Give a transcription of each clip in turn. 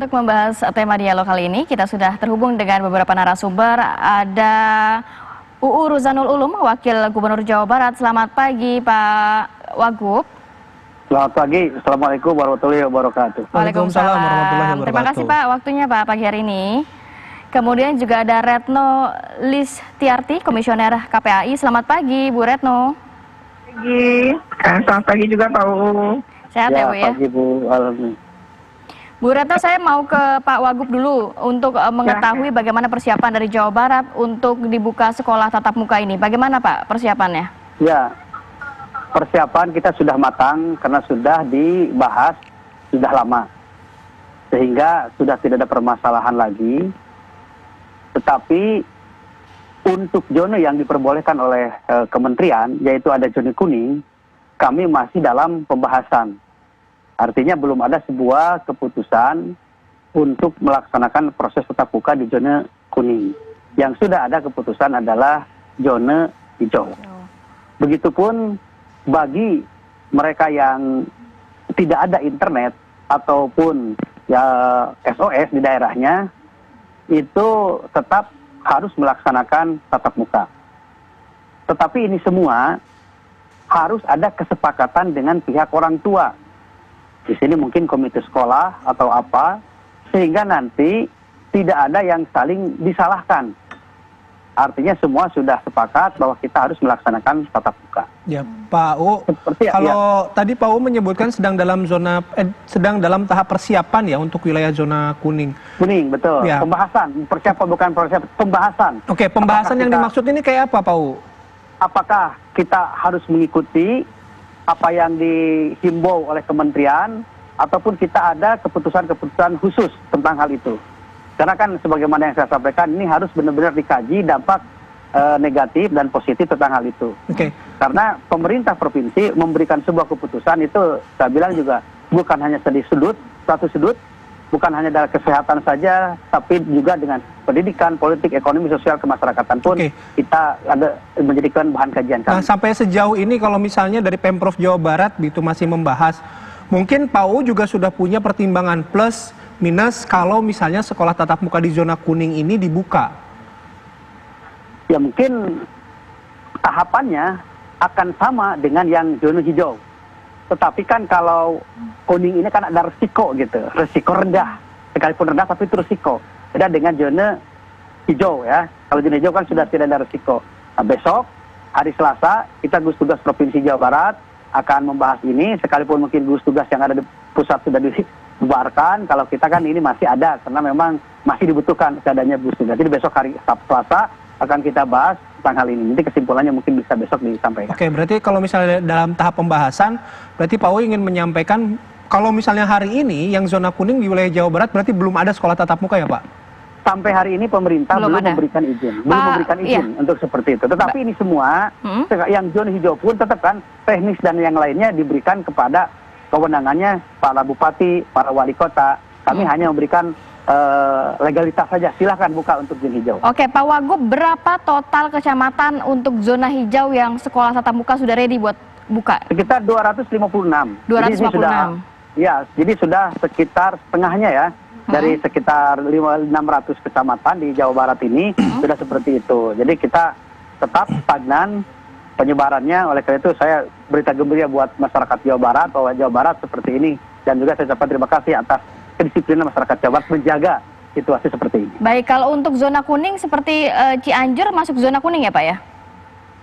Untuk membahas tema dialog kali ini, kita sudah terhubung dengan beberapa narasumber. Ada UU Ruzanul Ulum, Wakil Gubernur Jawa Barat. Selamat pagi, Pak Wagub. Selamat pagi, Assalamualaikum warahmatullahi wabarakatuh. Waalaikumsalam warahmatullahi wabarakatuh. Terima kasih Pak waktunya Pak pagi hari ini. Kemudian juga ada Retno Listiarti, Komisioner KPAI. Selamat pagi, Bu Retno. Pagi, selamat pagi juga Pak UU. Sehat ya Bu ya? Pagi Bu, alhamdulillah. Bu Retno, saya mau ke Pak Wagub dulu untuk mengetahui bagaimana persiapan dari Jawa Barat untuk dibuka sekolah tatap muka ini. Bagaimana Pak persiapannya? Ya, persiapan kita sudah matang karena sudah dibahas sudah lama. Sehingga sudah tidak ada permasalahan lagi. Tetapi untuk zona yang diperbolehkan oleh kementerian, yaitu ada zona kuning, kami masih dalam pembahasan. Artinya belum ada sebuah keputusan untuk melaksanakan proses tatap muka di zona kuning. Yang sudah ada keputusan adalah zona hijau. Begitupun bagi mereka yang tidak ada internet ataupun ya SOS di daerahnya, itu tetap harus melaksanakan tatap muka. Tetapi ini semua harus ada kesepakatan dengan pihak orang tua. Di sini mungkin komite sekolah atau apa, sehingga nanti tidak ada yang saling disalahkan. Artinya semua sudah sepakat bahwa kita harus melaksanakan tatap muka. Ya, Pak U. Kalau tadi Pak U menyebutkan sedang dalam tahap persiapan ya untuk wilayah zona kuning. Kuning, betul. Ya. Pembahasan, persiapan bukan persiapan, pembahasan. Oke, pembahasan yang dimaksud ini kayak apa, Pak U? Apakah kita harus mengikuti apa yang dihimbau oleh kementerian, ataupun kita ada keputusan-keputusan khusus tentang hal itu. Karena kan sebagaimana yang saya sampaikan, ini harus benar-benar dikaji dampak negatif dan positif tentang hal itu. Karena pemerintah provinsi memberikan sebuah keputusan itu, saya bilang juga bukan hanya satu sudut, bukan hanya dari kesehatan saja, tapi juga dengan pendidikan, politik, ekonomi, sosial, kemasyarakatan pun kita ada menjadikan bahan kajian kami. Nah, sampai sejauh ini kalau misalnya dari Pemprov Jawa Barat itu masih membahas, mungkin Pak U juga sudah punya pertimbangan plus minus kalau misalnya sekolah tatap muka di zona kuning ini dibuka. Ya mungkin tahapannya akan sama dengan yang zona hijau. Tetapi kan kalau kuning ini kan ada resiko gitu, resiko rendah. Sekalipun rendah tapi itu resiko. Beda dengan zona hijau ya. Kalau zona hijau kan sudah tidak ada resiko. Nah, besok hari Selasa kita gugus tugas Provinsi Jawa Barat akan membahas ini. Sekalipun mungkin gugus tugas yang ada di pusat sudah dibubarkan, kalau kita kan ini masih ada karena memang masih dibutuhkan adanya gugus tugas. Jadi besok hari Selasa akan kita bahas tentang hal ini. Nanti kesimpulannya mungkin bisa besok disampaikan. Oke, berarti kalau misalnya dalam tahap pembahasan, berarti Pak U ingin menyampaikan kalau misalnya hari ini yang zona kuning di wilayah Jawa Barat berarti belum ada sekolah tatap muka ya Pak? Sampai hari ini pemerintah belum memberikan izin. Belum memberikan izin untuk seperti itu. Tetapi ini semua, yang zona hijau pun tetap kan teknis dan yang lainnya diberikan kepada kewenangannya para bupati, para wali kota. Kami hanya memberikan legalitas saja, silahkan buka untuk zona hijau. Oke, Pak Wagub, berapa total kecamatan untuk zona hijau yang sekolah tatap muka sudah ready buat buka? Sekitar 256. 256. Jadi sudah sekitar setengahnya ya, dari sekitar 600 kecamatan di Jawa Barat ini sudah seperti itu. Jadi kita tetap stagnan penyebarannya, oleh karena itu saya berita gembira buat masyarakat Jawa Barat bahwa Jawa Barat seperti ini, dan juga saya ucapkan terima kasih atas kedisiplinan masyarakat Jawa Barat menjaga situasi seperti ini. Baik, kalau untuk zona kuning seperti Cianjur masuk zona kuning ya Pak ya?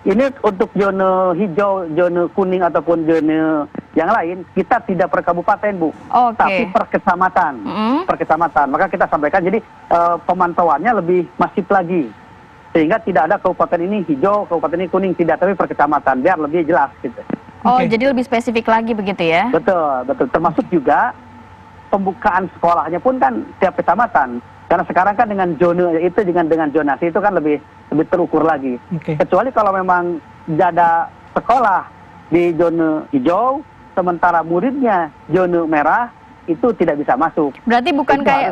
Ini untuk zona hijau, zona kuning ataupun zona yang lain, kita tidak per kabupaten Bu, tapi per kecamatan. Per kecamatan, maka kita sampaikan jadi pemantauannya lebih masif lagi. Sehingga tidak ada kabupaten ini hijau, kabupaten ini kuning, tidak, tapi per kecamatan, biar lebih jelas gitu. Jadi lebih spesifik lagi begitu ya? Betul, betul. Termasuk juga pembukaan sekolahnya pun kan tiap kecamatan. Karena sekarang kan dengan zona itu dengan zonasi itu kan lebih terukur lagi. Kecuali kalau memang ada sekolah di zona hijau, sementara muridnya zona merah, itu tidak bisa masuk. Berarti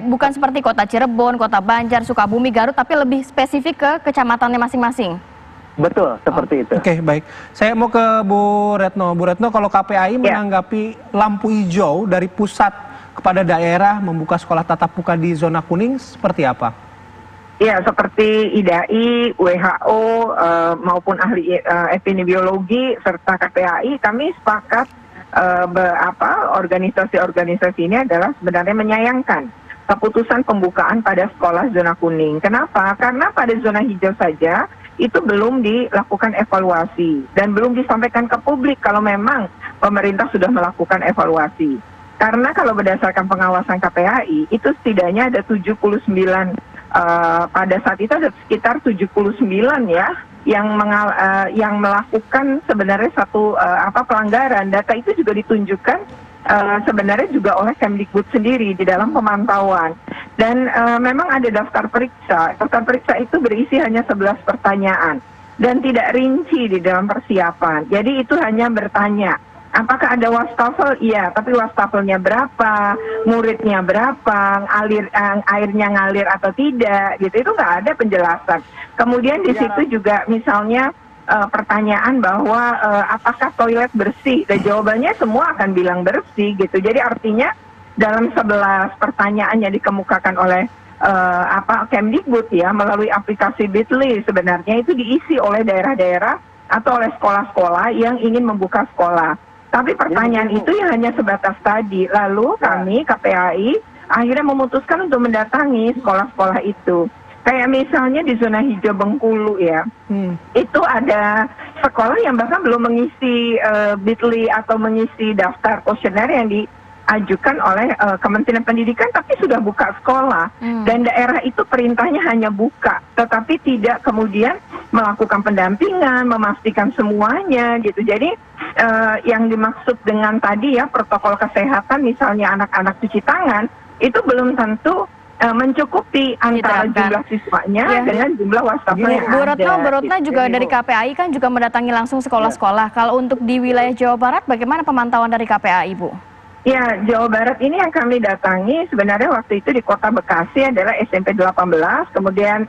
bukan seperti kota Cirebon, kota Banjar, Sukabumi, Garut, tapi lebih spesifik ke kecamatannya masing-masing. Betul, seperti itu. Oke, baik. Saya mau ke Bu Retno. Bu Retno, kalau KPAI menanggapi lampu hijau dari pusat kepada daerah membuka sekolah tatap muka di zona kuning seperti apa? Ya, seperti IDAI, WHO maupun ahli epidemiologi serta KPAI, kami sepakat organisasi-organisasi ini adalah sebenarnya menyayangkan keputusan pembukaan pada sekolah zona kuning. Kenapa? Karena pada zona hijau saja itu belum dilakukan evaluasi dan belum disampaikan ke publik kalau memang pemerintah sudah melakukan evaluasi. Karena kalau berdasarkan pengawasan KPAI itu setidaknya ada 79 pada saat itu ada sekitar 79 ya yang melakukan sebenarnya satu pelanggaran. Data itu juga ditunjukkan sebenarnya juga oleh Kemdikbud sendiri di dalam pemantauan. Dan memang ada daftar periksa. Daftar periksa itu berisi hanya 11 pertanyaan dan tidak rinci di dalam persiapan. Jadi itu hanya bertanya, apakah ada wastafel? Iya, tapi wastafelnya berapa? Muridnya berapa? Airnya ngalir atau tidak? Gitu, itu nggak ada penjelasan. Kemudian di situ juga misalnya pertanyaan bahwa apakah toilet bersih? Dan jawabannya semua akan bilang bersih gitu. Jadi artinya dalam 11 pertanyaan yang dikemukakan oleh Kemdikbud ya melalui aplikasi Bitly sebenarnya itu diisi oleh daerah-daerah atau oleh sekolah-sekolah yang ingin membuka sekolah. Tapi pertanyaan itu ya hanya sebatas tadi. Lalu kami KPAI akhirnya memutuskan untuk mendatangi sekolah-sekolah itu. Kayak misalnya di zona hijau Bengkulu ya, itu ada sekolah yang bahkan belum mengisi Bitly atau mengisi daftar kuesioner yang diajukan oleh Kementerian Pendidikan, tapi sudah buka sekolah. Dan daerah itu perintahnya hanya buka, tetapi tidak kemudian melakukan pendampingan, memastikan semuanya gitu. Jadi yang dimaksud dengan tadi ya protokol kesehatan, misalnya anak-anak cuci tangan, itu belum tentu mencukupi antara jumlah siswanya dengan jumlah wastafel yang Bu ada. Retno juga dari KPAI kan juga mendatangi langsung sekolah-sekolah. Kalau untuk di wilayah Jawa Barat, bagaimana pemantauan dari KPAI, Bu? Ya, Jawa Barat ini yang kami datangi sebenarnya waktu itu di Kota Bekasi adalah SMP 18, kemudian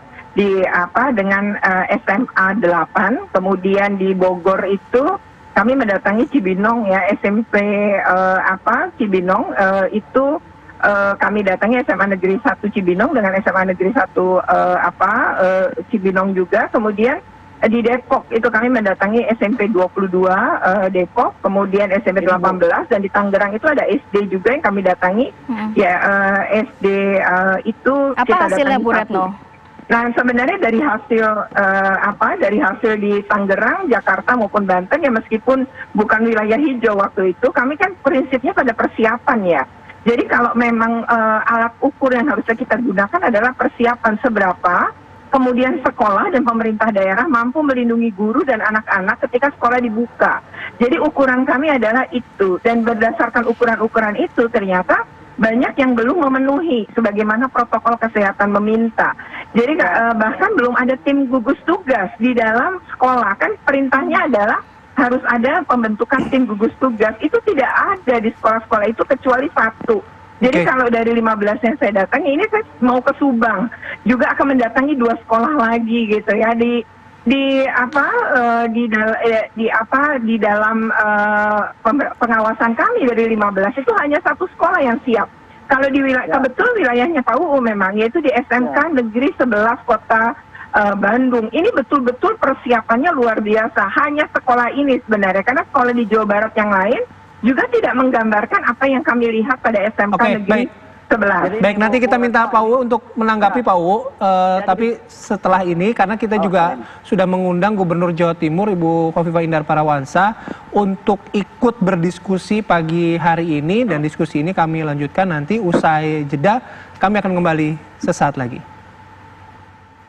dengan SMA 8, kemudian di Bogor itu kami mendatangi Cibinong ya, SMP Cibinong itu kami datangi SMA Negeri 1 Cibinong dengan SMA Negeri 1 Cibinong juga. Kemudian di Depok itu kami mendatangi SMP 22 Depok, kemudian SMP 18, dan di Tangerang itu ada SD juga yang kami datangi. Ya SD itu apa kita hasilnya, datangi Bu Retno? Nah, sebenarnya dari hasil di Tangerang, Jakarta maupun Banten ya, meskipun bukan wilayah hijau waktu itu, kami kan prinsipnya pada persiapan ya. Jadi kalau memang alat ukur yang harusnya kita gunakan adalah persiapan seberapa, kemudian sekolah dan pemerintah daerah mampu melindungi guru dan anak-anak ketika sekolah dibuka. Jadi ukuran kami adalah itu, dan berdasarkan ukuran-ukuran itu ternyata banyak yang belum memenuhi sebagaimana protokol kesehatan meminta. Jadi bahkan belum ada tim gugus tugas di dalam sekolah. Kan perintahnya adalah harus ada pembentukan tim gugus tugas. Itu tidak ada di sekolah-sekolah itu kecuali satu. Jadi kalau dari 15 yang saya datangi, ini saya mau ke Subang, juga akan mendatangi 2 sekolah lagi gitu ya di dalam pengawasan kami dari 15 itu hanya 1 sekolah yang siap. Kalau di kebetulan wilayahnya Pak UU memang, yaitu di SMK Negeri 11 Kota Bandung. Ini betul-betul persiapannya luar biasa. Hanya sekolah ini sebenarnya, karena sekolah di Jawa Barat yang lain juga tidak menggambarkan apa yang kami lihat pada SMK Negeri 11. Baik, nanti kita minta Pak UU untuk menanggapi Pak UU, tapi setelah ini karena kita juga sudah mengundang Gubernur Jawa Timur Ibu Khofifah Indar Parawansa untuk ikut berdiskusi pagi hari ini, dan diskusi ini kami lanjutkan nanti usai jeda. Kami akan kembali sesaat lagi.